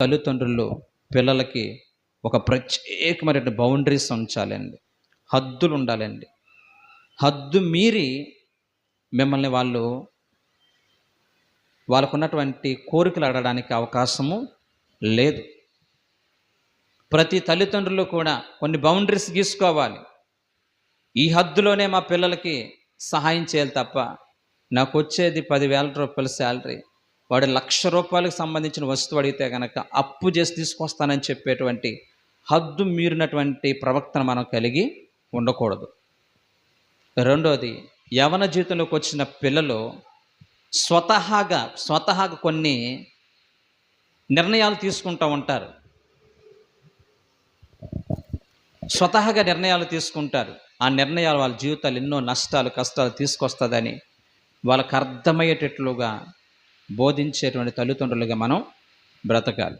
తల్లిదండ్రులు పిల్లలకి ఒక ప్రత్యేకమైనటువంటి బౌండరీస్ ఉంచాలండి, హద్దులు ఉండాలండి. హద్దు మీరి మిమ్మల్ని వాళ్ళకున్నటువంటి కోరికలు అడగడానికి అవకాశము లేదు. ప్రతి తల్లిదండ్రులు కూడా కొన్ని బౌండరీస్ గీసుకోవాలి. ఈ హద్దులోనే మా పిల్లలకి సహాయం చేయాలి తప్ప, నాకు వచ్చేది 10,000 రూపాయల శాలరీ, వాడు ₹1,00,000 సంబంధించిన వస్తువు అడిగితే కనుక అప్పు చేసి తీసుకొస్తానని చెప్పేటువంటి హద్దు మీరినటువంటి ప్రవక్తను మనం కలిగి ఉండకూడదు. రెండోది, యవన జీవితంలోకి వచ్చిన పిల్లలు స్వతహాగా కొన్ని నిర్ణయాలు తీసుకుంటూ ఉంటారు. స్వతహాగా నిర్ణయాలు తీసుకుంటారు. ఆ నిర్ణయాలు వాళ్ళ జీవితాలు ఎన్నో నష్టాలు, కష్టాలు తీసుకొస్తుందని వాళ్ళకు అర్థమయ్యేటట్లుగా బోధించేటువంటి తల్లిదండ్రులుగా మనం బ్రతకాలి.